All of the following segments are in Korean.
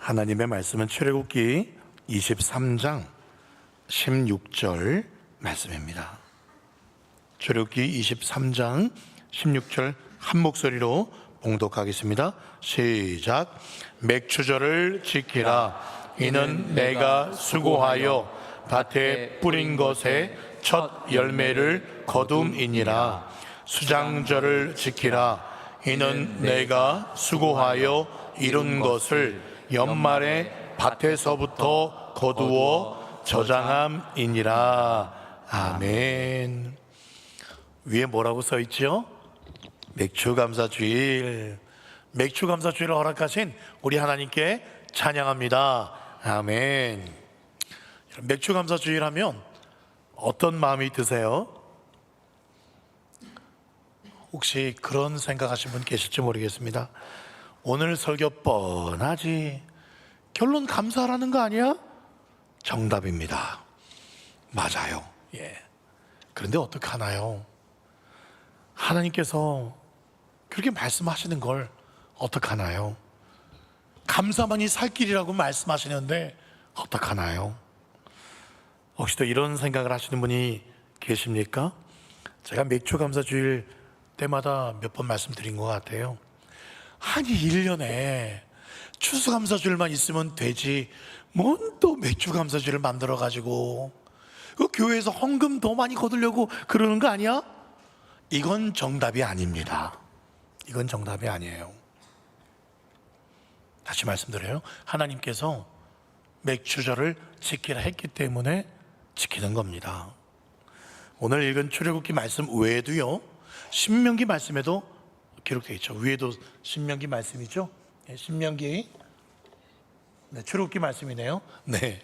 하나님의 말씀은 출애굽기 23장 16절 말씀입니다. 출애굽기 23장 16절 한 목소리로 봉독하겠습니다. 시작. 맥추절을 지키라. 이는 내가 수고하여 밭에 뿌린 것의 첫 열매를 거둠이니라. 수장절을 지키라. 이는 내가 수고하여 이룬 것을 연말에 밭에서부터 거두어 저장함이니라. 아멘. 위에 뭐라고 써 있죠? 맥추감사주일. 맥추감사주일을 허락하신 우리 하나님께 찬양합니다. 아멘. 맥추감사주일 하면 어떤 마음이 드세요? 혹시 그런 생각하신 분 계실지 모르겠습니다. 오늘 설교 뻔하지, 결론 감사하라는 거 아니야? 정답입니다. 맞아요. 그런데 어떡하나요? 하나님께서 그렇게 말씀하시는 걸 어떡하나요? 감사만이 살 길이라고 말씀하시는데 어떡하나요? 혹시 또 이런 생각을 하시는 분이 계십니까? 제가 맥추감사주일 때마다 몇 번 말씀드린 것 같아요. 아니 1년에 추수감사주일만 있으면 되지 뭔 또 맥추감사주일을 만들어가지고 그 교회에서 헌금 더 많이 거두려고 그러는 거 아니야? 이건 정답이 아닙니다. 이건 정답이 아니에요. 다시 말씀드려요. 하나님께서 맥추절을 지키라 했기 때문에 지키는 겁니다. 오늘 읽은 출애굽기 말씀 외에도요, 신명기 말씀에도 기록되어 있죠. 위에도 신명기 말씀이죠. 신명기, 출애굽기 말씀이네요.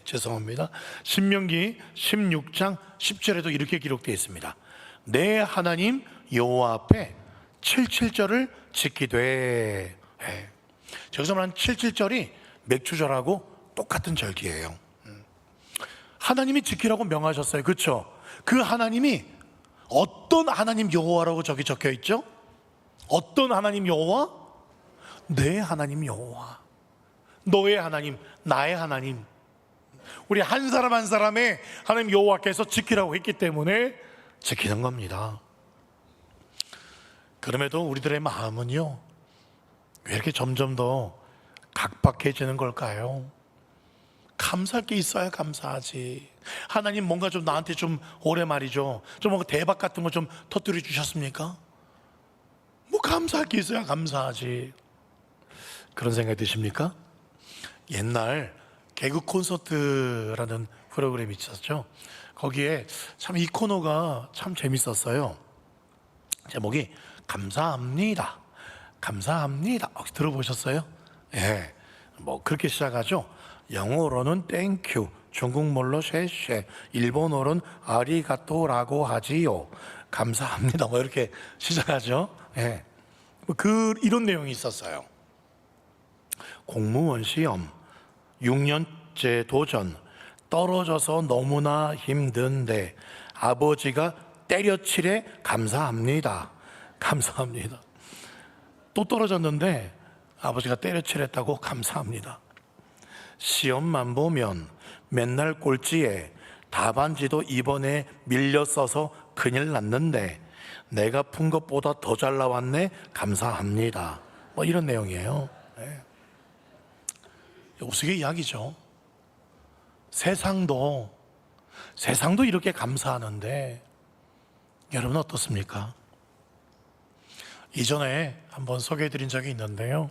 죄송합니다. 신명기 16장 10절에도 이렇게 기록되어 있습니다. 내 하나님 여호와 앞에 77절을 지키되. 저기서 말하는 77절이 맥추절하고 똑같은 절기예요. 하나님이 지키라고 명하셨어요. 그렇죠? 그 하나님이 어떤 하나님 여호와라고 저기 적혀 있죠? 어떤 하나님 여호와? 내 하나님 여호와. 너의 하나님, 나의 하나님. 우리 한 사람 한 사람의 하나님 여호와께서 지키라고 했기 때문에 지키는 겁니다. 그럼에도 우리들의 마음은요, 왜 이렇게 점점 더 각박해지는 걸까요? 감사할 게 있어야 감사하지. 하나님 뭔가 좀 나한테 좀 오래 말이죠, 좀 뭔가 대박 같은 거 좀 터뜨려 주셨습니까? 뭐 감사할 게 있어야 감사하지. 그런 생각이 드십니까? 옛날 개그 콘서트라는 프로그램이 있었죠. 거기에 참 이 코너가 참 재밌었어요. 제목이 감사합니다. 감사합니다. 혹시 들어보셨어요? 뭐 그렇게 시작하죠. 영어로는 땡큐, 중국말로 쉐쉐, 일본어로는 아리가또라고 하지요. 감사합니다. 뭐 이렇게 시작하죠. 이런 내용이 있었어요. 공무원 시험 6년째 도전, 떨어져서 너무나 힘든데 아버지가 때려치래 감사합니다. 감사합니다. 또 떨어졌는데 아버지가 때려치랬다고 감사합니다. 시험만 보면 맨날 꼴찌에 답안지도 이번에 밀려 써서 큰일 났는데 내가 푼 것보다 더 잘 나왔네 감사합니다. 뭐 이런 내용이에요. 우스갯 이야기죠. 세상도 이렇게 감사하는데 여러분 어떻습니까? 이전에 한번 소개해드린 적이 있는데요,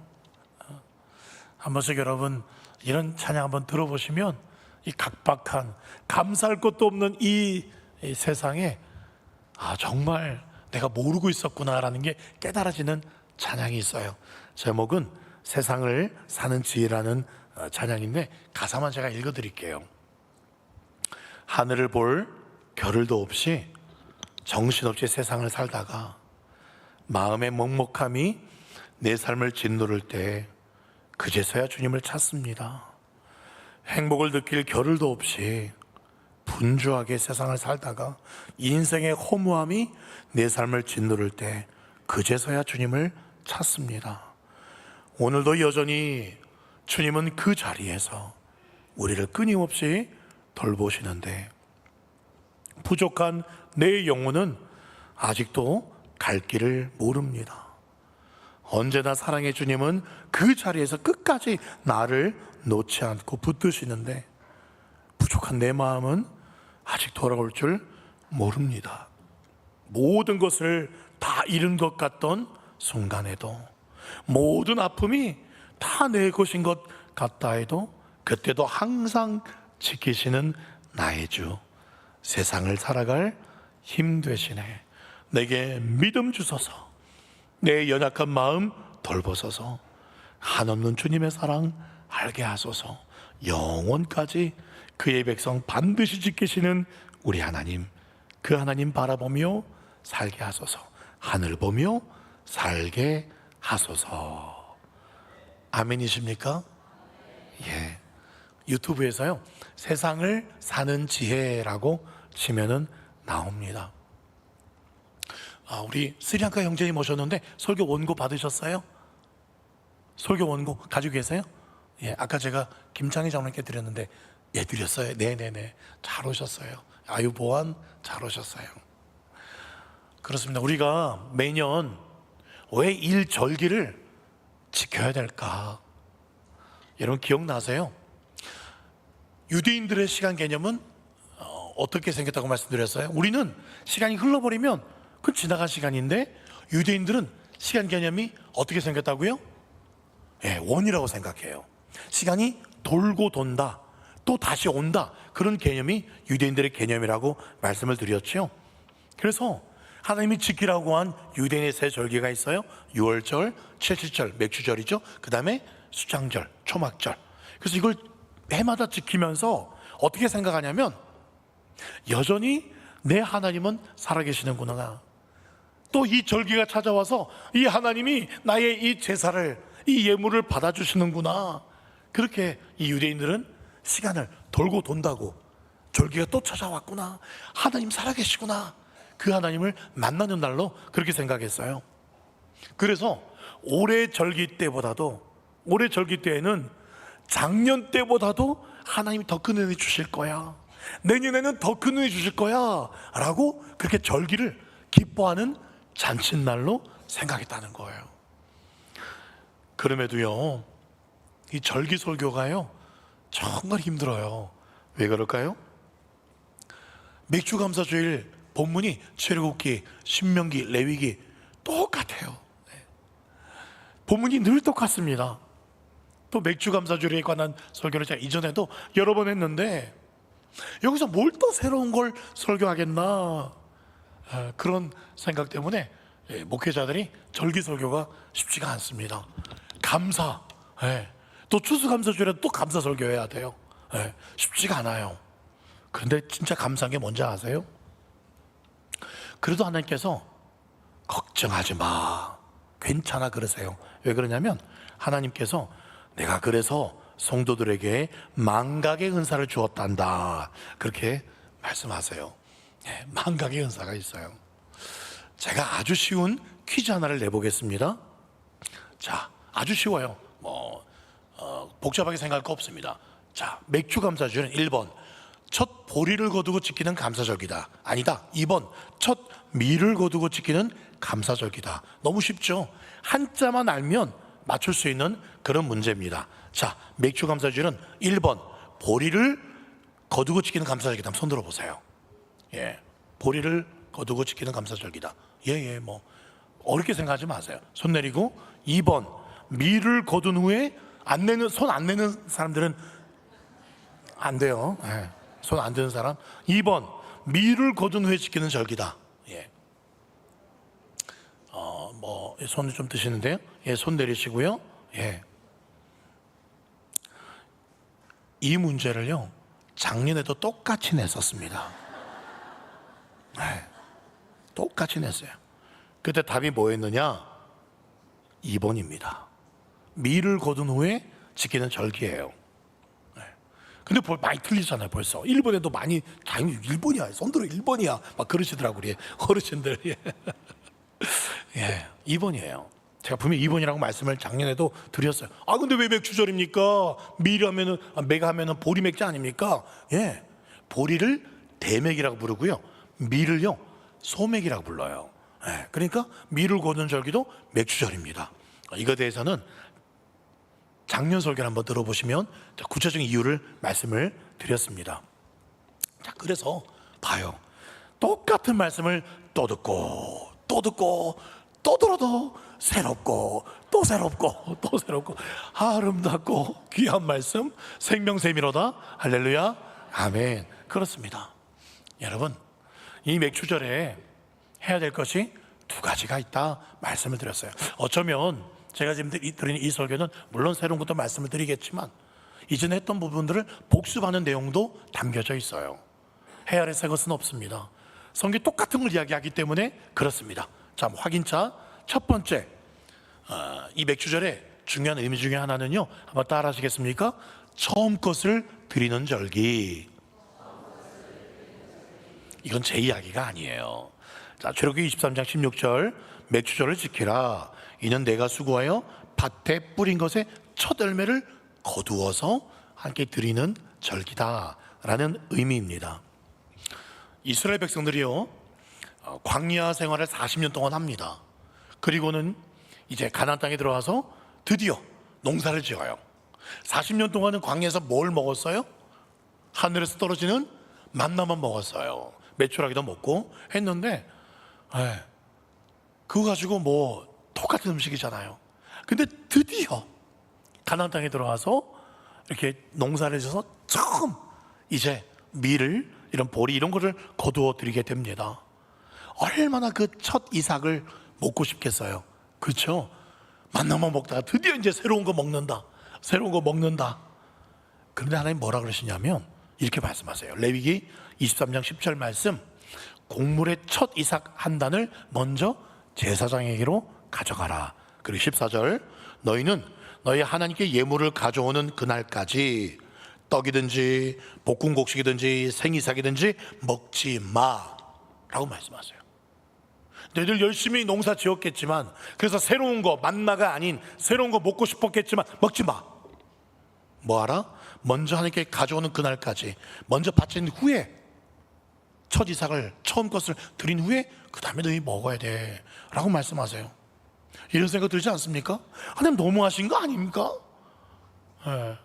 한 번씩 여러분 이런 찬양 한번 들어보시면 이 각박한 감사할 것도 없는 이 세상에 정말 내가 모르고 있었구나라는 게 깨달아지는 찬양이 있어요. 제목은 세상을 사는 지혜라는 찬양인데 가사만 제가 읽어드릴게요. 하늘을 볼 겨를도 없이 정신없이 세상을 살다가 마음의 먹먹함이 내 삶을 짓누를 때 그제서야 주님을 찾습니다. 행복을 느낄 겨를도 없이 분주하게 세상을 살다가 인생의 허무함이 내 삶을 짓누를 때 그제서야 주님을 찾습니다. 오늘도 여전히 주님은 그 자리에서 우리를 끊임없이 돌보시는데 부족한 내 영혼은 아직도 갈 길을 모릅니다. 언제나 사랑의 주님은 그 자리에서 끝까지 나를 놓지 않고 붙드시는데 부족한 내 마음은 아직 돌아올 줄 모릅니다. 모든 것을 다 잃은 것 같던 순간에도, 모든 아픔이 다 내 것인 것 같다 해도 그때도 항상 지키시는 나의 주, 세상을 살아갈 힘 되시네. 내게 믿음 주소서. 내 연약한 마음 돌보소서. 한없는 주님의 사랑 알게 하소서. 영원까지 그의 백성 반드시 지키시는 우리 하나님, 그 하나님 바라보며 살게 하소서. 하늘 보며 살게 하소서. 아멘이십니까? 예. 유튜브에서요, 세상을 사는 지혜라고 치면은 나옵니다. 우리 스리랑카 형제님 오셨는데 설교 원고 받으셨어요? 설교 원고 가지고 계세요? 예, 아까 제가 김창희 장로님께 드렸는데, 예, 드렸어요. 네네네, 잘 오셨어요. 아유보안 잘 오셨어요. 그렇습니다. 우리가 매년 왜 일절기를 지켜야 될까? 여러분 기억나세요? 유대인들의 시간 개념은 어떻게 생겼다고 말씀드렸어요? 우리는 시간이 흘러버리면 그건 지나간 시간인데, 유대인들은 시간 개념이 어떻게 생겼다고요? 예, 원이라고 생각해요. 시간이 돌고 돈다, 또 다시 온다, 그런 개념이 유대인들의 개념이라고 말씀을 드렸죠. 그래서 하나님이 지키라고 한 유대인의 세 절기가 있어요. 유월절, 칠칠절, 맥주절이죠. 그 다음에 수장절, 초막절. 그래서 이걸 해마다 지키면서 어떻게 생각하냐면, 여전히 내 하나님은 살아계시는구나, 또 이 절기가 찾아와서 이 하나님이 나의 이 제사를, 이 예물을 받아주시는구나, 그렇게 이 유대인들은 시간을 돌고 돈다고, 절기가 또 찾아왔구나, 하나님 살아계시구나, 그 하나님을 만나는 날로 그렇게 생각했어요. 그래서 올해 절기 때보다도, 올해 절기 때에는 작년 때보다도 하나님이 더 큰 은혜 주실 거야, 내년에는 더 큰 은혜 주실 거야 라고 그렇게 절기를 기뻐하는 잔칫날로 생각했다는 거예요. 그럼에도요, 이 절기 설교가요 정말 힘들어요. 왜 그럴까요? 맥주감사주일 본문이 출애굽기, 신명기, 레위기 똑같아요. 본문이 늘 똑같습니다. 또 맥주감사주일에 관한 설교를 제가 이전에도 여러 번 했는데, 여기서 뭘 또 새로운 걸 설교하겠나, 그런 생각 때문에 목회자들이 절기 설교가 쉽지가 않습니다. 감사, 또 추수감사주일에 또 감사 설교해야 돼요. 쉽지가 않아요. 그런데 진짜 감사한 게 뭔지 아세요? 그래도 하나님께서 걱정하지 마, 괜찮아 그러세요. 왜 그러냐면 하나님께서 내가 그래서 성도들에게 망각의 은사를 주었단다, 그렇게 말씀하세요. 망각의 은사가 있어요. 제가 아주 쉬운 퀴즈 하나를 내보겠습니다. 자, 아주 쉬워요. 복잡하게 생각할 거 없습니다. 자, 맥주감사주일은 1번 첫 보리를 거두고 지키는 감사절기다. 아니다. 2번 첫 밀을 거두고 지키는 감사절기다. 너무 쉽죠? 한자만 알면 맞출 수 있는 그런 문제입니다. 자, 맥주감사주일은 1번 보리를 거두고 지키는 감사절기다. 손 들어보세요. 예, 보리를 거두고 지키는 감사절기다. 예, 뭐 어렵게 생각하지 마세요. 손 내리고. 2번 밀을 거둔 후에 안 내는, 손 안 내는 사람들은 안 돼요. 예, 손 안 드는 사람. 2번 밀을 거둔 후에 지키는 절기다. 예, 뭐 손을 좀 드시는데요. 예, 손 내리시고요. 예, 이 문제를요 작년에도 똑같이 냈었습니다. 똑같이 냈어요. 그때 답이 뭐였느냐? 2번입니다. 밀을 거둔 후에 지키는 절기예요. 근데 많이 틀리잖아요. 벌써 1번에도 많이, 당연히 1번이야, 손들어 1번이야 막 그러시더라고요, 우리 어르신들. 예, 2번이에요. 제가 분명히 2번이라고 말씀을 작년에도 드렸어요. 아 근데 왜 맥주절입니까? 밀하면은 맥하면은 보리 맥주 아닙니까? 예, 보리를 대맥이라고 부르고요, 밀을요 소맥이라고 불러요. 예, 그러니까 밀을 거둔 절기도 맥주절입니다. 이거에 대해서는 작년 설교를 한번 들어보시면 구체적인 이유를 말씀을 드렸습니다. 자, 그래서 봐요. 똑같은 말씀을 또 듣고 또 듣고 또 들어도 새롭고 또 새롭고 또 새롭고 아름답고 귀한 말씀, 생명샘이로다. 할렐루야, 아멘. 그렇습니다. 여러분, 이 맥주절에 해야 될 것이 두 가지가 있다 말씀을 드렸어요. 어쩌면 제가 지금 드리는 이 설교는 물론 새로운 것도 말씀을 드리겠지만 이전에 했던 부분들을 복습하는 내용도 담겨져 있어요. 해야 할 것은 없습니다. 성경 똑같은 걸 이야기하기 때문에 그렇습니다. 자, 확인차 첫 번째, 이 맥주절의 중요한 의미 중에 하나는요, 한번 따라 하시겠습니까? 처음 것을 드리는 절기. 이건 제 이야기가 아니에요. 자, 출애굽기 23장 16절, 맥주절을 지키라. 이는 내가 수고하여 밭에 뿌린 것의 첫 열매를 거두어서 함께 드리는 절기다 라는 의미입니다. 이스라엘 백성들이요, 광야 생활을 40년 동안 합니다. 그리고는 이제 가나안 땅에 들어와서 드디어 농사를 지어요. 40년 동안은 광야에서 뭘 먹었어요? 하늘에서 떨어지는 만나만 먹었어요. 메추라기도 먹고 했는데, 그거 가지고 뭐 똑같은 음식이잖아요. 근데 드디어 가나안 땅에 들어와서 이렇게 농사를 지어서 처음 이제 밀을, 이런 보리 이런 거를 거두어 드리게 됩니다. 얼마나 그 첫 이삭을 먹고 싶겠어요. 그렇죠? 만나만 먹다가 드디어 이제 새로운 거 먹는다, 새로운 거 먹는다. 그런데 하나님 뭐라 그러시냐면 이렇게 말씀하세요. 레위기 23장 10절 말씀, 곡물의 첫 이삭 한 단을 먼저 제사장에게로 가져가라. 그리고 14절, 너희는 너희 하나님께 예물을 가져오는 그날까지 떡이든지 볶은 곡식이든지 생이삭이든지 먹지 마 라고 말씀하세요. 너희들 열심히 농사 지었겠지만, 그래서 새로운 거, 만나가 아닌 새로운 거 먹고 싶었겠지만 먹지 마. 뭐하라? 먼저 하나님께 가져오는 그날까지, 먼저 바친 후에 첫 이삭을, 처음 것을 드린 후에 그 다음에 너희 먹어야 돼 라고 말씀하세요. 이런 생각 들지 않습니까? 하나님 너무하신 거 아닙니까? 네.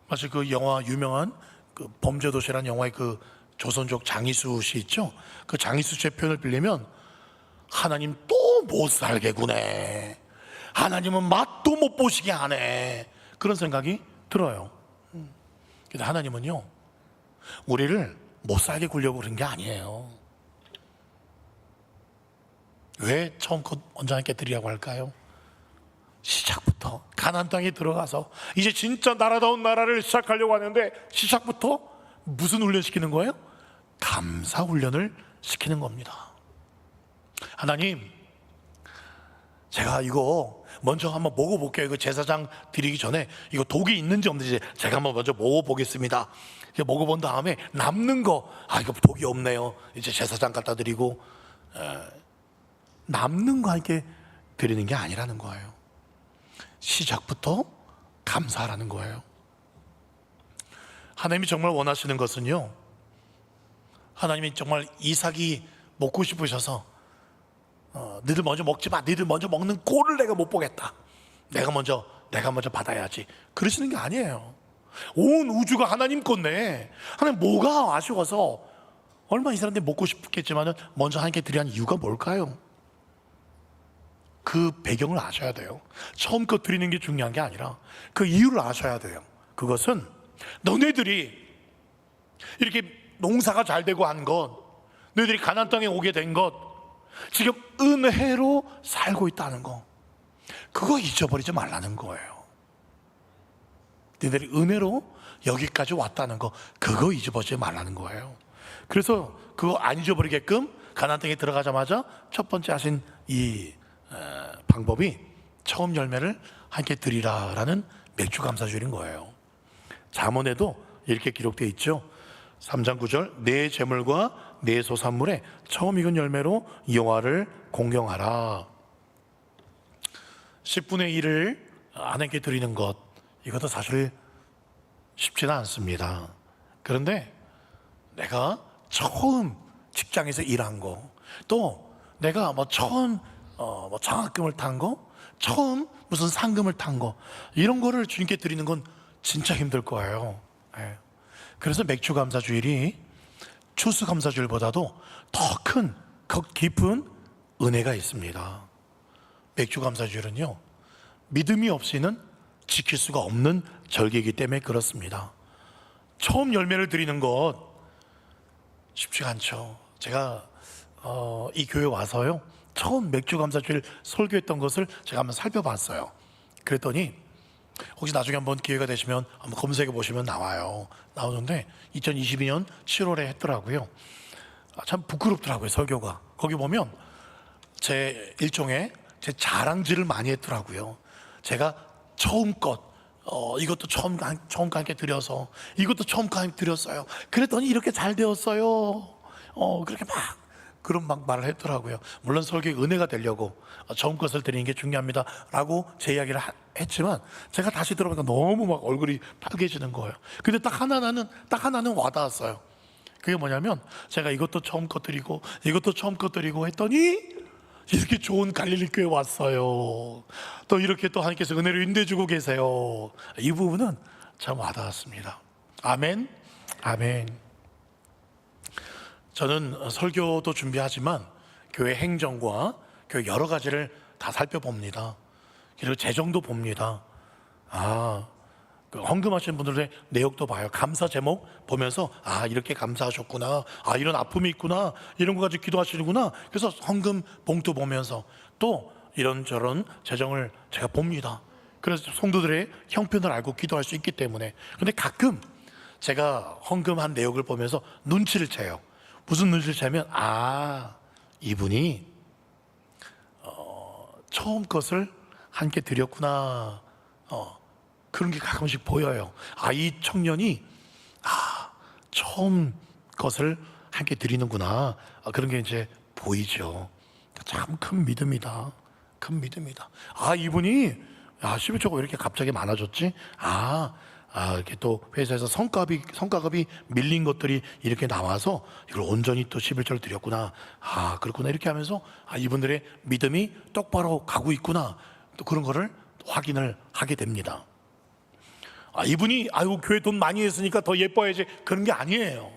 마치 그 영화, 유명한 그 범죄도시라는 영화의 그 조선족 장이수 씨 있죠? 그 장이수 씨의 표현을 빌리면 하나님 또 못 살게 구네, 하나님은 맛도 못 보시게 하네, 그런 생각이 들어요. 근데 하나님은요, 우리를 못 살게 굴려고 그런 게 아니에요. 왜 처음 것 먼저 함께 드리라고 할까요? 시작부터 가나안 땅에 들어가서 이제 진짜 나라다운 나라를 시작하려고 하는데, 시작부터 무슨 훈련 시키는 거예요? 감사 훈련을 시키는 겁니다. 하나님, 제가 이거 먼저 한번 먹어볼게요. 이거 제사장 드리기 전에 이거 독이 있는지 없는지 제가 한번 먼저 먹어보겠습니다. 먹어본 다음에 남는 거, 이거 독이 없네요, 이제 제사장 갖다 드리고, 남는 거 함께 드리는 게 아니라는 거예요. 시작부터 감사하라는 거예요. 하나님이 정말 원하시는 것은요, 하나님이 정말 이삭이 먹고 싶으셔서 너희들 먼저 먹지 마, 너희들 먼저 먹는 꼴을 내가 못 보겠다, 내가 먼저 받아야지, 그러시는 게 아니에요. 온 우주가 하나님 건데 하나님 뭐가 아쉬워서, 얼마나 이 사람들이 먹고 싶겠지만 먼저 하나님께 드리는 이유가 뭘까요? 그 배경을 아셔야 돼요. 처음껏 드리는 게 중요한 게 아니라 그 이유를 아셔야 돼요. 그것은 너네들이 이렇게 농사가 잘 되고 한 것, 너희들이 가나안 땅에 오게 된 것, 지금 은혜로 살고 있다는 거, 그거 잊어버리지 말라는 거예요. 너희들이 은혜로 여기까지 왔다는 거, 그거 잊어버리지 말라는 거예요. 그래서 그거 안 잊어버리게끔 가나안 땅에 들어가자마자 첫 번째 하신 이 방법이 처음 열매를 함께 드리라라는 맥주 감사주일인 거예요. 잠언에도 이렇게 기록되어 있죠. 3장 9절, 내 재물과 내 소산물에 처음 익은 열매로 여호와를 공경하라. 10분의 1을 아내께 드리는 것, 이것도 사실 쉽지는 않습니다. 그런데 내가 처음 직장에서 일한 거, 또 내가 처음 장학금을 탄 거, 처음 무슨 상금을 탄 거, 이런 거를 주님께 드리는 건 진짜 힘들 거예요. 예. 그래서 맥주 감사주일이 추수 감사주일보다도 더 큰, 더 깊은 은혜가 있습니다. 맥주 감사주일은요, 믿음이 없이는 지킬 수가 없는 절기이기 때문에 그렇습니다. 처음 열매를 드리는 것 쉽지가 않죠. 제가 이 교회 와서요, 처음 맥주 감사주일 설교했던 것을 제가 한번 살펴봤어요. 그랬더니 혹시 나중에 한번 기회가 되시면 한번 검색해 보시면 나오는데 2022년 7월에 했더라고요. 참 부끄럽더라고요, 설교가. 거기 보면 제 일종의 제 자랑질을 많이 했더라고요. 제가 처음껏 이것도 처음 함께 드려서, 이것도 처음 함께 드렸어요. 그랬더니 이렇게 잘 되었어요. 그렇게 그런 말을 했더라고요. 물론 설교에 은혜가 되려고 처음 것을 드리는 게 중요합니다 라고 제 이야기를 했지만, 제가 다시 들어보니까 너무 얼굴이 빨개지는 거예요. 근데 딱 하나는 와닿았어요. 그게 뭐냐면, 제가 이것도 처음 것 드리고 이것도 처음 것 드리고 했더니 이렇게 좋은 갈릴리 교회 왔어요. 또 이렇게 또 하나님께서 은혜를 인도해주고 계세요. 이 부분은 참 와닿았습니다. 아멘, 아멘. 저는 설교도 준비하지만 교회 행정과 교회 여러 가지를 다 살펴봅니다. 그리고 재정도 봅니다. 그 헌금하시는 분들의 내역도 봐요. 감사 제목 보면서 이렇게 감사하셨구나, 이런 아픔이 있구나, 이런 거 가지고 기도하시는구나. 그래서 헌금 봉투 보면서 또 이런저런 재정을 제가 봅니다. 그래서 성도들의 형편을 알고 기도할 수 있기 때문에. 근데 가끔 제가 헌금한 내역을 보면서 눈치를 채요. 무슨 눈치를 채면 이분이 처음 것을 함께 드렸구나, 그런 게 가끔씩 보여요. 이 청년이 처음 것을 함께 드리는구나, 그런 게 이제 보이죠. 참 큰 믿음이다. 큰 믿음이다. 이분이 11조가 왜 이렇게 갑자기 많아졌지? 이렇게 또 회사에서 성과급이 밀린 것들이 이렇게 나와서 이걸 온전히 또 11조를 드렸구나. 그렇구나. 이렇게 하면서 이분들의 믿음이 똑바로 가고 있구나, 또 그런 거를 확인을 하게 됩니다. 이분이 교회 돈 많이 했으니까 더 예뻐야지, 그런 게 아니에요.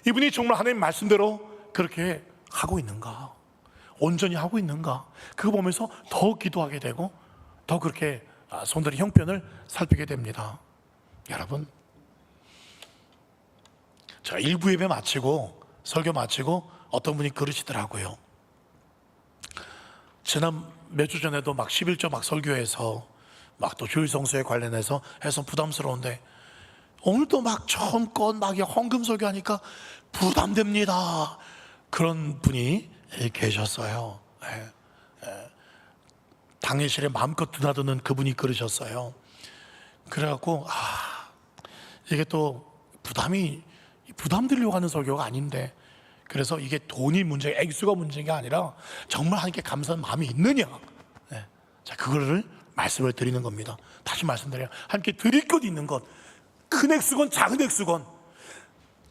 이분이 정말 하나님 말씀대로 그렇게 하고 있는가, 온전히 하고 있는가, 그거 보면서 더 기도하게 되고 더 그렇게 성도의 형편을 살피게 됩니다. 여러분, 제가 일부 예배 마치고 설교 마치고 어떤 분이 그러시더라고요. 지난 몇 주 전에도 11조 설교해서 또 주일 성수에 관련해서 해서 부담스러운데, 오늘도 처음껏 헌금 설교하니까 부담됩니다, 그런 분이 계셨어요. 당회실에 마음껏 드나드는 그분이 그러셨어요. 그래갖고 이게 또 부담 들려고 하는 설교가 아닌데, 그래서 이게 돈이 문제, 액수가 문제가 아니라 정말 하나님께 감사하는 마음이 있느냐, 자, 그거를 말씀을 드리는 겁니다. 다시 말씀드려요. 함께 드릴 것 있는 것, 큰 액수건 작은 액수건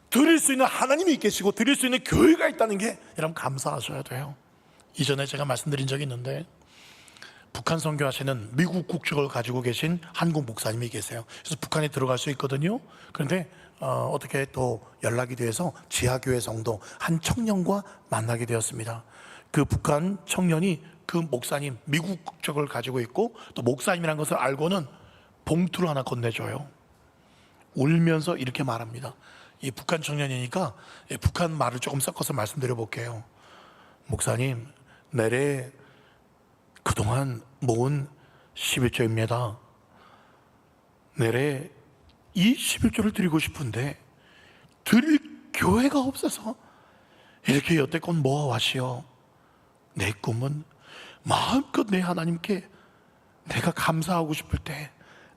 드릴 수 있는 하나님이 계시고 드릴 수 있는 교회가 있다는 게 여러분 감사하셔야 돼요. 이전에 제가 말씀드린 적이 있는데, 북한 선교하시는 미국 국적을 가지고 계신 한국 목사님이 계세요. 그래서 북한에 들어갈 수 있거든요. 그런데 어떻게 또 연락이 돼서 지하교회 성도 한 청년과 만나게 되었습니다. 그 북한 청년이 그 목사님, 미국 국적을 가지고 있고 또 목사님이라는 것을 알고는 봉투를 하나 건네줘요. 울면서 이렇게 말합니다. 이 북한 청년이니까 북한 말을 조금 섞어서 말씀드려 볼게요. 목사님, 내래 그동안 모은 11조입니다. 내래 이 11조를 드리고 싶은데 드릴 교회가 없어서 이렇게 여태껏 모아왔시오. 내 꿈은 마음껏 내 하나님께 내가 감사하고 싶을 때,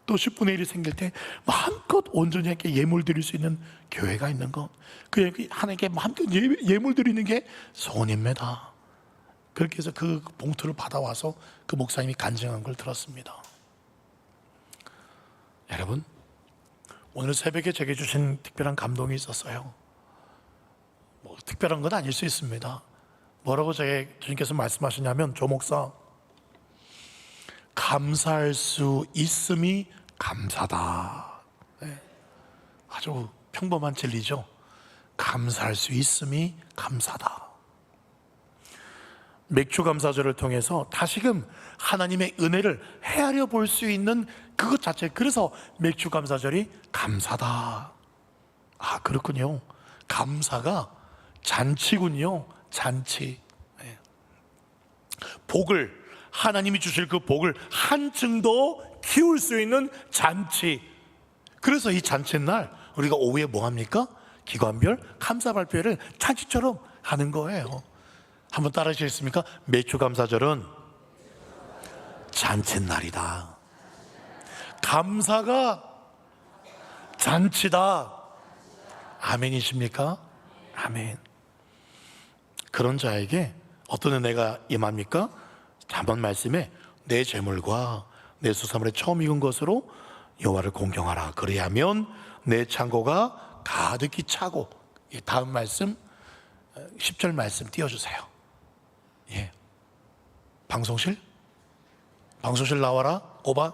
또 10분의 1이 생길 때 마음껏 온전히 함께 예물 드릴 수 있는 교회가 있는 것, 그 하나님께 마음껏 예물 드리는 게 소원입니다. 그렇게 해서 그 봉투를 받아와서 그 목사님이 간증한 걸 들었습니다. 여러분, 오늘 새벽에 제게 주신 특별한 감동이 있었어요. 뭐 특별한 건 아닐 수 있습니다. 뭐라고 제게 주님께서 말씀하시냐면, 조 목사, 감사할 수 있음이 감사다. 네. 아주 평범한 진리죠. 감사할 수 있음이 감사다. 맥주 감사절을 통해서 다시금 하나님의 은혜를 헤아려 볼 수 있는 그것 자체, 그래서 맥주 감사절이 감사다. 아, 그렇군요. 감사가 잔치군요. 잔치. 네. 복을, 하나님이 주실 그 복을 한층 더 키울 수 있는 잔치. 그래서 이 잔치날 우리가 오후에 뭐 합니까? 기관별 감사 발표를 잔치처럼 하는 거예요. 한번 따라 하시겠습니까? 맥주 감사절은 잔칫날이다. 감사가 잔치다. 아멘이십니까? 아멘. 그런 자에게 어떤 은혜가 임합니까? 한번 말씀에 내 재물과 내 수산물에 처음 익은 것으로 여호와를 공경하라. 그리하면 내 창고가 가득히 차고. 다음 말씀 10절 말씀 띄워주세요. 예. 방송실 나와라. 오바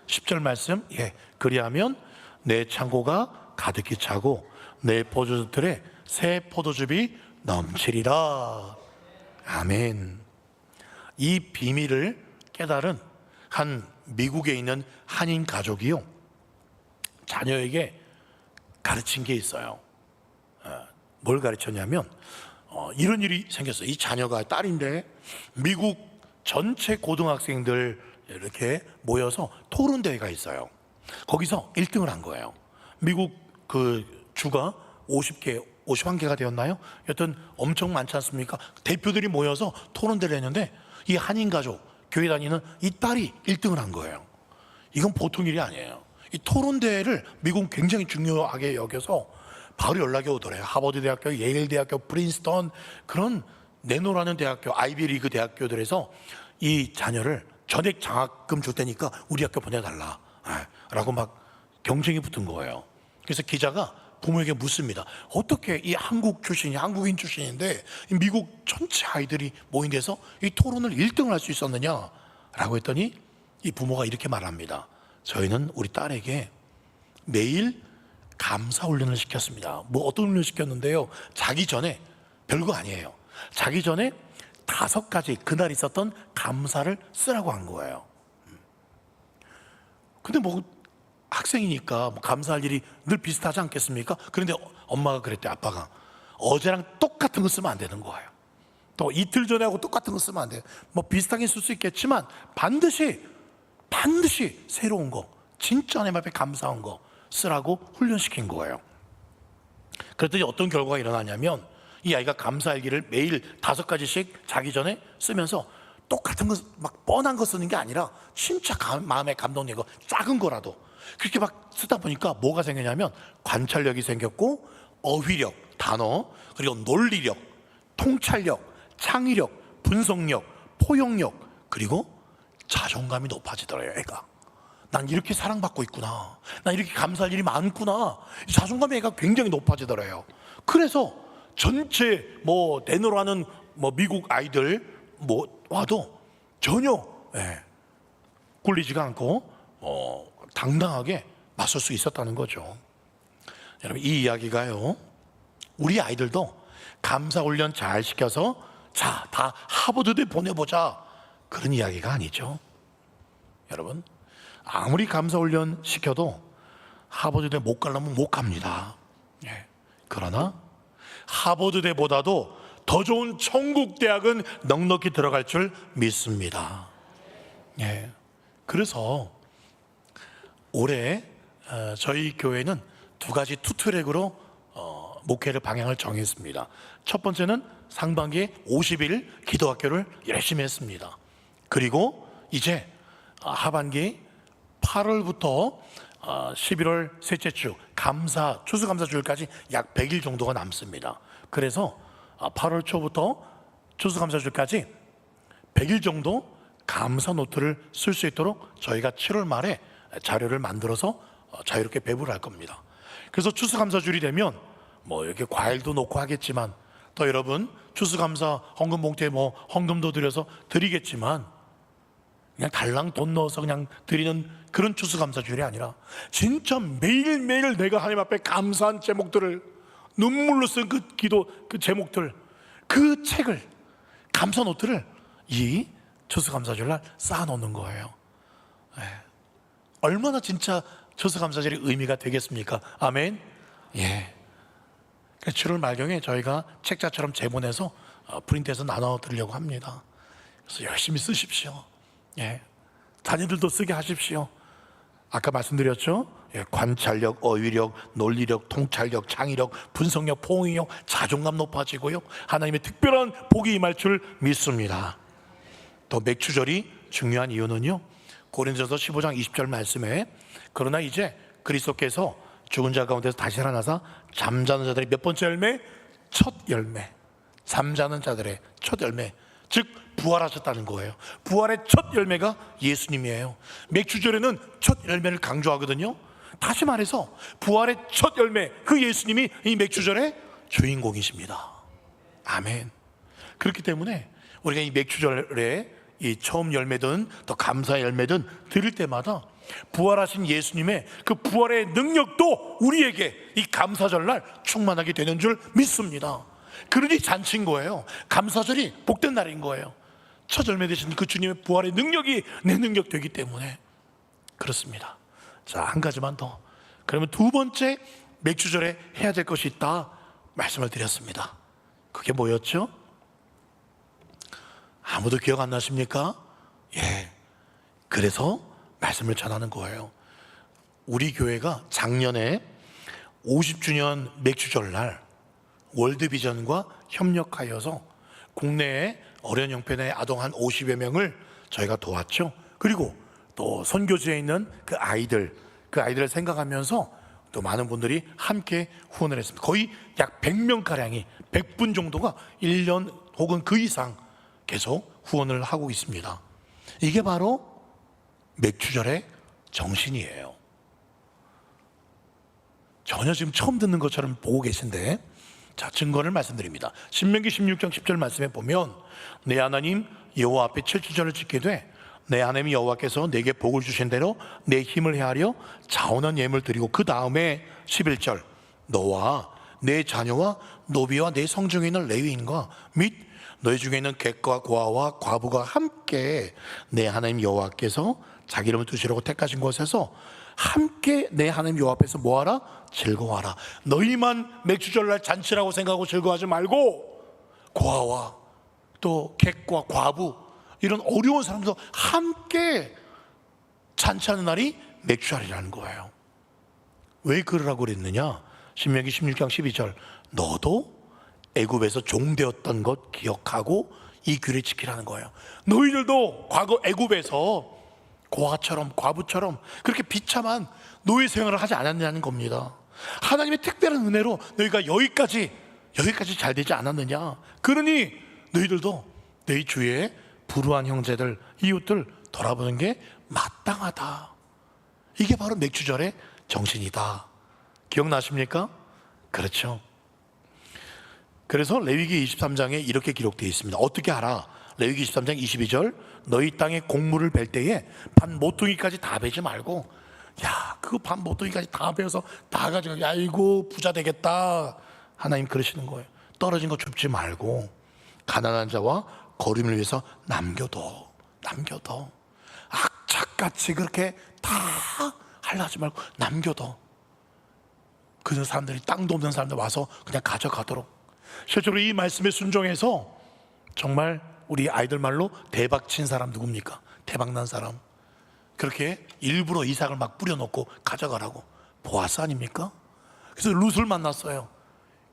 10절 말씀. 예. 그리하면 내 창고가 가득히 차고 내 포도주들에 새 포도즙이 넘치리라. 아멘. 이 비밀을 깨달은 한 미국에 있는 한인 가족이요, 자녀에게 가르친 게 있어요. 뭘 가르쳤냐면 이런 일이 생겼어요. 이 자녀가 딸인데 미국 전체 고등학생들 이렇게 모여서 토론 대회가 있어요. 거기서 1등을 한 거예요. 미국 그 주가 51개가 되었나요? 여튼 엄청 많지 않습니까? 대표들이 모여서 토론 대회를 했는데 이 한인 가족, 교회 다니는 이 딸이 1등을 한 거예요. 이건 보통 일이 아니에요. 이 토론 대회를 미국은 굉장히 중요하게 여겨서 바로 연락이 오더래요. 하버드 대학교, 예일 대학교, 프린스턴, 그런 내노라는 대학교, 아이비리그 대학교들에서 이 자녀를 전액 장학금 줄 테니까 우리 학교 보내달라 라고 막 경쟁이 붙은 거예요. 그래서 기자가 부모에게 묻습니다. 어떻게 이 한국인 출신인데 미국 전체 아이들이 모인 데서 이 토론을 1등을 할 수 있었느냐 라고 했더니 이 부모가 이렇게 말합니다. 저희는 우리 딸에게 매일 감사 훈련을 시켰습니다. 뭐 어떤 훈련을 시켰는데요, 자기 전에, 별거 아니에요, 자기 전에 5가지 그날 있었던 감사를 쓰라고 한 거예요. 근데 뭐 학생이니까 뭐 감사할 일이 늘 비슷하지 않겠습니까? 그런데 엄마가 그랬대. 아빠가 어제랑 똑같은 거 쓰면 안 되는 거예요. 또 이틀 전에 하고 똑같은 거 쓰면 안 돼요. 뭐 비슷하게 쓸 수 있겠지만 반드시 새로운 거, 진짜 하나님 앞에 감사한 거 쓰라고 훈련시킨 거예요. 그랬더니 어떤 결과가 일어나냐면 이 아이가 감사일기를 매일 5가지씩 자기 전에 쓰면서 똑같은 거, 막 뻔한 거 쓰는 게 아니라 진짜 마음에 감동되고 작은 거라도 그렇게 막 쓰다 보니까 뭐가 생기냐면 관찰력이 생겼고, 어휘력, 단어, 그리고 논리력, 통찰력, 창의력, 분석력, 포용력, 그리고 자존감이 높아지더래요. 애가 난 이렇게 사랑받고 있구나, 난 이렇게 감사할 일이 많구나, 자존감이 애가 굉장히 높아지더래요. 그래서 전체 뭐 내노라는 뭐 미국 아이들 뭐 와도 전혀 꿀리지가 않고 당당하게 맞설 수 있었다는 거죠. 여러분, 이 이야기가요, 우리 아이들도 감사 훈련 잘 시켜서 자, 다 하버드대 보내보자, 그런 이야기가 아니죠. 여러분, 아무리 감사 훈련 시켜도 하버드대 못 가려면 못 갑니다. 그러나 하버드대보다도 더 좋은 천국 대학은 넉넉히 들어갈 줄 믿습니다. 그래서 올해 저희 교회는 2가지 투트랙으로 목회를 방향을 정했습니다. 첫 번째는 상반기에 50일 기도학교를 열심히 했습니다. 그리고 이제 하반기 8월부터 11월 셋째 주 추수감사주일까지 약 100일 정도가 남습니다. 그래서 8월 초부터 추수감사주일까지 100일 정도 감사 노트를 쓸 수 있도록 저희가 7월 말에 자료를 만들어서 자유롭게 배부를 할 겁니다. 그래서 추수감사주일이 되면 뭐 이렇게 과일도 놓고 하겠지만, 또 여러분 추수감사 헌금 봉투에 뭐 헌금도 드려서 드리겠지만, 그냥 달랑 돈 넣어서 그냥 드리는 그런 추수감사주일이 아니라 진짜 매일매일 내가 하나님 앞에 감사한 제목들을, 눈물로 쓴 그 기도 그 제목들, 그 책을, 감사 노트를 이 추수감사주일날 쌓아놓는 거예요. 얼마나 진짜 추수감사절이 의미가 되겠습니까? 아멘. 예. 7월 말경에 저희가 책자처럼 제본해서 프린트해서 나눠 드리려고 합니다. 그래서 열심히 쓰십시오. 예. 자녀들도 쓰게 하십시오. 아까 말씀드렸죠? 예. 관찰력, 어휘력, 논리력, 통찰력, 창의력, 분석력, 포용력, 자존감 높아지고요, 하나님의 특별한 복이 임할 줄 믿습니다. 또 맥주절이 중요한 이유는요, 고린도전서 15장 20절 말씀에 그러나 이제 그리스도께서 죽은 자 가운데서 다시 살아나사 잠자는 자들의 몇 번째 열매? 첫 열매. 잠자는 자들의 첫 열매, 즉 부활하셨다는 거예요. 부활의 첫 열매가 예수님이에요. 맥주절에는 첫 열매를 강조하거든요. 다시 말해서 부활의 첫 열매, 그 예수님이 이 맥주절의 주인공이십니다. 아멘. 그렇기 때문에 우리가 이 맥주절에 이 처음 열매든 또 감사 열매든 드릴 때마다 부활하신 예수님의 그 부활의 능력도 우리에게 이 감사절날 충만하게 되는 줄 믿습니다. 그러니 잔치인 거예요. 감사절이 복된 날인 거예요. 첫 열매 되신 그 주님의 부활의 능력이 내 능력 되기 때문에 그렇습니다. 자, 한 가지만 더. 그러면 두 번째 맥주절에 해야 될 것이 있다 말씀을 드렸습니다. 그게 뭐였죠? 아무도 기억 안 나십니까? 예. 그래서 말씀을 전하는 거예요. 우리 교회가 작년에 50주년 맥주절날 월드비전과 협력하여서 국내에 어려운 형편의 아동 한 50여 명을 저희가 도왔죠. 그리고 또 선교지에 있는 그 아이들을 생각하면서 또 많은 분들이 함께 후원을 했습니다. 거의 약 100명가량이, 100분 정도가 1년 혹은 그 이상 계속 후원을 하고 있습니다. 이게 바로 맥주절의 정신이에요. 전혀 지금 처음 듣는 것처럼 보고 계신데, 자, 증거를 말씀드립니다. 신명기 16장 10절 말씀에 보면 내 하나님 여호와 앞에 7주절을 지키게 돼 내 하나님 여호와께서 내게 복을 주신 대로 내 힘을 헤아려 자원한 예물을 드리고, 그 다음에 11절 너와 내 자녀와 노비와 내 성중에 있는 레위인과 및 너희 중에 있는 객과 고아와 과부가 함께 내 하나님 여호와께서 자기 이름을 두시려고 택하신 곳에서 함께 내 하나님 여호와 앞에서 뭐하라? 즐거워하라. 너희만 맥주절날 잔치라고 생각하고 즐거워하지 말고 고아와 또 객과 과부, 이런 어려운 사람들도 함께 잔치하는 날이 맥주절이라는 거예요. 왜 그러라고 그랬느냐? 신명기 16장 12절 너도 애굽에서 종되었던 것 기억하고 이 규례를 지키라는 거예요. 너희들도 과거 애굽에서 고아처럼 과부처럼 그렇게 비참한 노예 생활을 하지 않았냐는 겁니다. 하나님의 특별한 은혜로 너희가 여기까지 잘 되지 않았느냐? 그러니 너희들도 너희 주위에 불우한 형제들, 이웃들 돌아보는 게 마땅하다. 이게 바로 맥주절의 정신이다. 기억나십니까? 그렇죠. 그래서 레위기 23장에 이렇게 기록되어 있습니다. 어떻게 하라? 레위기 23장 22절 너희 땅에 곡물을 벨 때에 반 모퉁이까지 다 베지 말고, 야, 그 반 모퉁이까지 다 베어서 다 가지고 아이고 부자 되겠다. 하나님 그러시는 거예요. 떨어진 거 줍지 말고 가난한 자와 거름을 위해서 남겨둬. 악착같이 그렇게 다 하려 하지 말고 남겨둬. 그런 사람들이, 땅도 없는 사람들 와서 그냥 가져가도록. 실제로 이 말씀에 순종해서 정말 우리 아이들 말로 대박 친 사람 누굽니까? 대박 난 사람. 그렇게 일부러 이삭을 막 뿌려놓고 가져가라고. 보아스 아닙니까? 그래서 룻을 만났어요.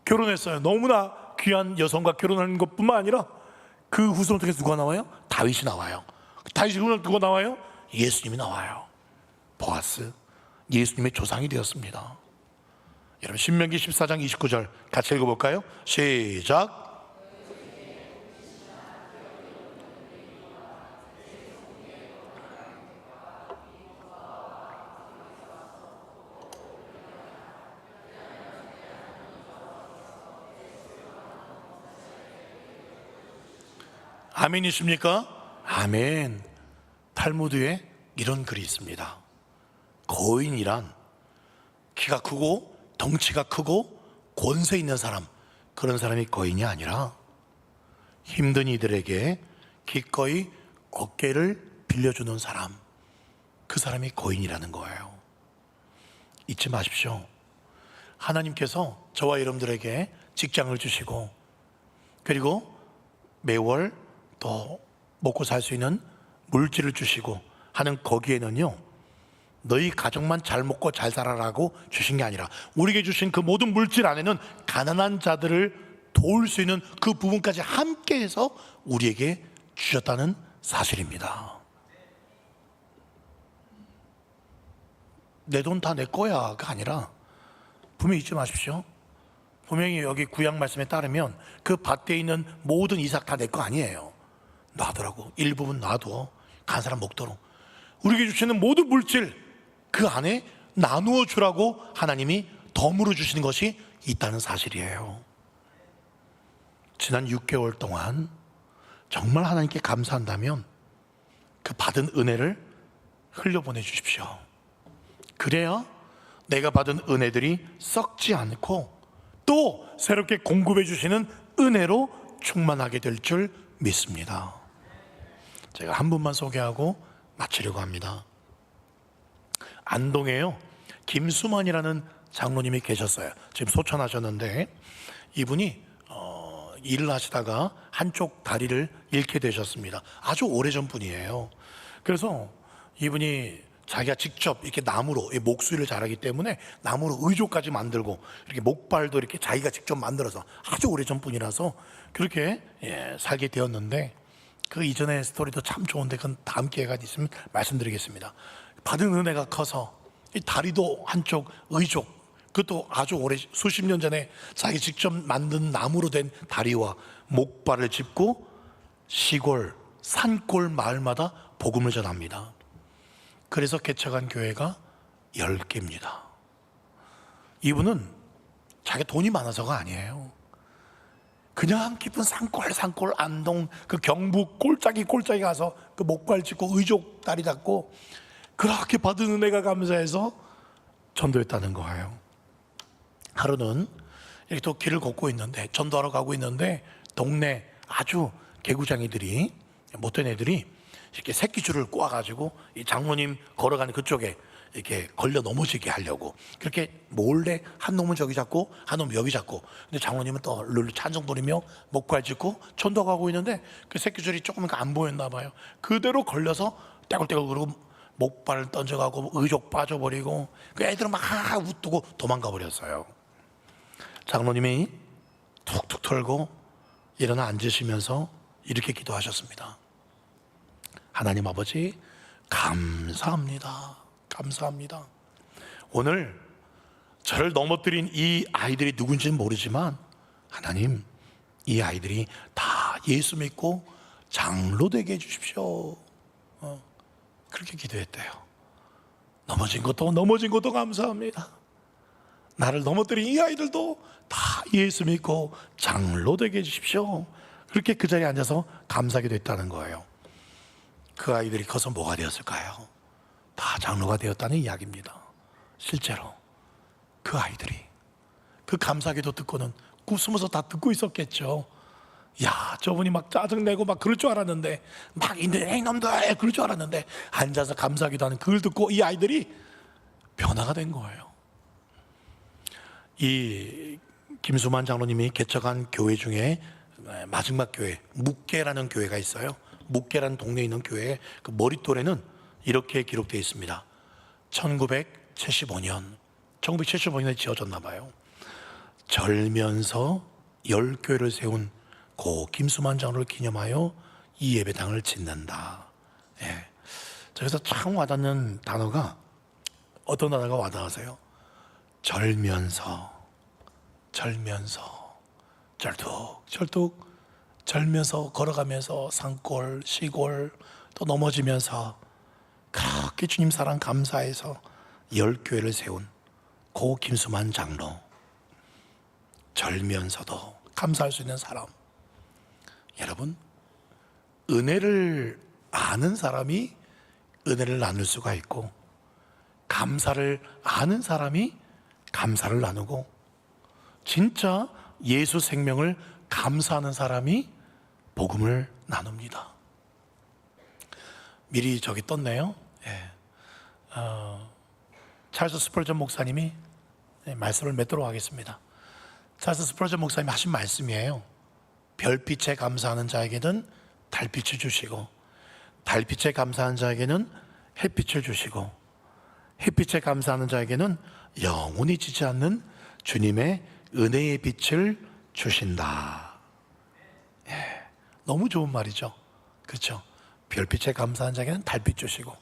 결혼했어요. 너무나 귀한 여성과 결혼하는 것뿐만 아니라 그 후손 중에서 누가 나와요? 다윗이 나와요. 다윗이 누가 나와요? 예수님이 나와요. 보아스, 예수님의 조상이 되었습니다. 여러분 신명기 14장 29절 같이 읽어볼까요? 시작. 아멘이십니까? 아멘. 탈무드에 이런 글이 있습니다. 거인이란 키가 크고 덩치가 크고 권세 있는 사람, 그런 사람이 거인이 아니라 힘든 이들에게 기꺼이 어깨를 빌려주는 사람, 그 사람이 거인이라는 거예요. 잊지 마십시오. 하나님께서 저와 여러분들에게 직장을 주시고, 그리고 매월 또 먹고 살 수 있는 물질을 주시고 하는 거기에는요, 너희 가족만 잘 먹고 잘 살아라고 주신 게 아니라 우리에게 주신 그 모든 물질 안에는 가난한 자들을 도울 수 있는 그 부분까지 함께해서 우리에게 주셨다는 사실입니다. 내 돈 다 내 거야가 아니라, 분명히 잊지 마십시오. 분명히 여기 구약 말씀에 따르면 그 밭에 있는 모든 이삭 다 내 거 아니에요. 놔두라고. 일부분 놔둬. 간 사람 먹도록. 우리에게 주시는 모든 물질 그 안에 나누어 주라고 하나님이 덤으로 주시는 것이 있다는 사실이에요. 지난 6개월 동안 정말 하나님께 감사한다면 그 받은 은혜를 흘려보내 주십시오. 그래야 내가 받은 은혜들이 썩지 않고 또 새롭게 공급해 주시는 은혜로 충만하게 될 줄 믿습니다. 제가 한 분만 소개하고 마치려고 합니다. 안동에요, 김수만이라는 장로님이 계셨어요. 지금 소천하셨는데 이분이 일을 하시다가 한쪽 다리를 잃게 되셨습니다. 아주 오래전 분이에요. 그래서 이분이 자기가 직접 이렇게 나무로 목수일을 잘하기 때문에 나무로 의족까지 만들고 이렇게 목발도 이렇게 자기가 직접 만들어서, 아주 오래전 분이라서 그렇게 살게 되었는데, 그 이전의 스토리도 참 좋은데 그건 다음 기회가 있으면 말씀드리겠습니다. 받은 은혜가 커서 이 다리도 한쪽 의족, 그것도 아주 오래 수십 년 전에 자기 직접 만든 나무로 된 다리와 목발을 짚고 시골 산골 마을마다 복음을 전합니다. 그래서 개척한 교회가 10개입니다. 이분은 자기 돈이 많아서가 아니에요. 그냥 깊은 산골 안동 그 경북 꼴짜기 가서 그 목발 짚고 의족 다리 닫고 그렇게 받은 은혜가 감사해서 전도했다는 거예요. 하루는 이렇게 또 길을 걷고 있는데, 전도하러 가고 있는데, 동네 아주 개구장이들이, 못된 애들이 이렇게 새끼줄을 꼬아가지고 이 장로님 걸어가는 그쪽에 이렇게 걸려 넘어지게 하려고 그렇게 몰래 한 놈은 저기 잡고 한 놈은 여기 잡고, 근데 장로님은 또 룰루 찬송 부리며 목발 짚고 전도하고 있는데 그 새끼줄이 조금 안 보였나 봐요. 그대로 걸려서 떼굴떼굴 그러고 목발을 던져가고 의족 빠져버리고 그 애들은 막 웃두고 도망가 버렸어요. 장로님이 툭툭 털고 일어나 앉으시면서 이렇게 기도하셨습니다. 하나님 아버지, 감사합니다. 감사합니다. 오늘 저를 넘어뜨린 이 아이들이 누군지는 모르지만 하나님, 이 아이들이 다 예수 믿고 장로 되게 해주십시오. 그렇게 기도했대요. 넘어진 것도 감사합니다. 나를 넘어뜨린 이 아이들도 다 예수 믿고 장로 되게 해주십시오. 그렇게 그 자리에 앉아서 감사하게 됐다는 거예요. 그 아이들이 커서 뭐가 되었을까요? 다 장로가 되었다는 이야기입니다. 실제로 그 아이들이 그 감사기도 듣고는 숨어서 다 듣고 있었겠죠. 야, 저분이 막 짜증내고 막 그럴 줄 알았는데, 막 에이 놈들 그럴 줄 알았는데 앉아서 감사기도 하는 그걸 듣고 이 아이들이 변화가 된 거예요. 이 김수만 장로님이 개척한 교회 중에 마지막 교회, 묵계라는 교회가 있어요. 묵계라는 동네에 있는 교회의 그 머릿돌에는 이렇게 기록되어 있습니다. 1975년에 지어졌나 봐요. 절면서 10교회를 세운 고 김수만 장로를 기념하여 이 예배당을 짓는다. 예. 그래서 참 와닿는 단어가, 어떤 단어가 와닿으세요? 절면서 절뚝 절면서 걸어가면서 산골 시골 또 넘어지면서 그렇게 주님 사랑 감사해서 10교회를 세운 고 김수만 장로, 절면서도 감사할 수 있는 사람. 여러분, 은혜를 아는 사람이 은혜를 나눌 수가 있고, 감사를 아는 사람이 감사를 나누고, 진짜 예수 생명을 감사하는 사람이 복음을 나눕니다. 미리 저기 떴네요. 예. 찰스 스펄전 목사님이 말씀을 맺도록 하겠습니다. 찰스 스펄전 목사님이 하신 말씀이에요. 별빛에 감사하는 자에게는 달빛을 주시고, 달빛에 감사하는 자에게는 햇빛을 주시고, 햇빛에 감사하는 자에게는 영원히 지지 않는 주님의 은혜의 빛을 주신다. 예, 너무 좋은 말이죠. 그렇죠? 별빛에 감사하는 자에게는 달빛 주시고,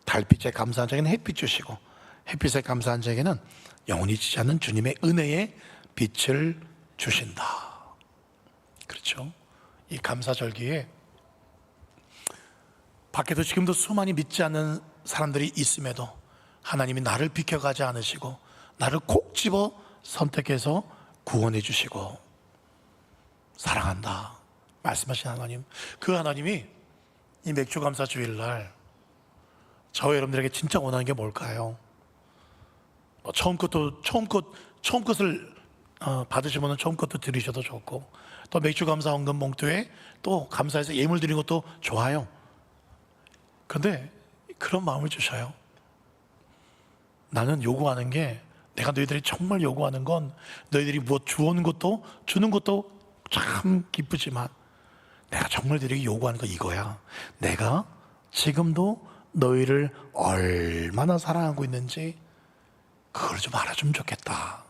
달빛에 감사하는 자에게는 햇빛 주시고, 햇빛에 감사하는 자에게는 영원히 지지 않는 주님의 은혜의 빛을 주신다. 그렇죠? 이 감사절기에 밖에도 지금도 수많이 믿지 않는 사람들이 있음에도 하나님이 나를 비켜가지 않으시고 나를 콕 집어 선택해서 구원해 주시고 사랑한다 말씀하신 하나님, 그 하나님이 이 맥주감사 주일날 저와 여러분들에게 진짜 원하는 게 뭘까요? 처음 것을 받으시면 처음 것도 드리셔도 좋고, 또 맥주감사 헌금 봉투에 또 감사해서 예물 드리는 것도 좋아요. 그런데 그런 마음을 주셔요. 나는 요구하는 게, 내가 너희들이 정말 요구하는 건 너희들이 무엇 주는 것도 참 기쁘지만 내가 정말 너희들에게 요구하는 건 이거야. 내가 지금도 너희를 얼마나 사랑하고 있는지 그걸 좀 알아주면 좋겠다.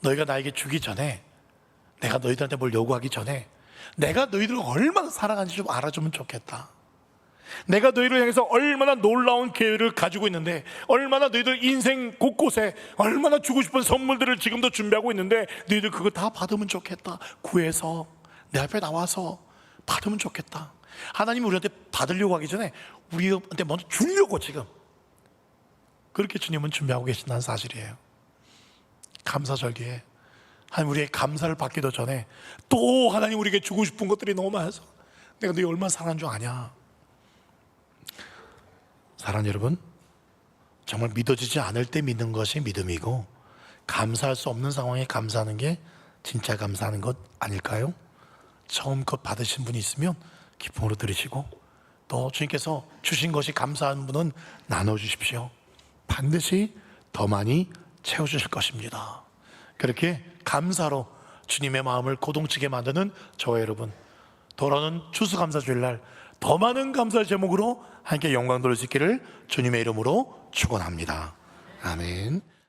너희가 나에게 주기 전에, 내가 너희들한테 뭘 요구하기 전에 내가 너희들을 얼마나 사랑하는지 좀 알아주면 좋겠다. 내가 너희를 향해서 얼마나 놀라운 계획을 가지고 있는데, 얼마나 너희들 인생 곳곳에 얼마나 주고 싶은 선물들을 지금도 준비하고 있는데 너희들 그거 다 받으면 좋겠다. 구해서 내 앞에 나와서 받으면 좋겠다. 하나님이 우리한테 받으려고 하기 전에 우리한테 먼저 주려고 지금 그렇게 주님은 준비하고 계신다는 사실이에요. 감사절기에 하나님 우리의 감사를 받기도 전에 또 하나님 우리에게 주고 싶은 것들이 너무 많아서 내가 너희 얼마나 사랑하는 줄 아냐. 사랑하는 여러분, 정말 믿어지지 않을 때 믿는 것이 믿음이고, 감사할 수 없는 상황에 감사하는 게 진짜 감사하는 것 아닐까요? 처음 것 받으신 분이 있으면 기쁨으로 들으시고, 또 주님께서 주신 것이 감사한 분은 나눠주십시오. 반드시 더 많이 채워주실 것입니다. 그렇게 감사로 주님의 마음을 고동치게 만드는 저와 여러분, 돌아오는 추수감사주일날 더 많은 감사의 제목으로 함께 영광 돌릴 수 있기를 주님의 이름으로 축원합니다. 아멘.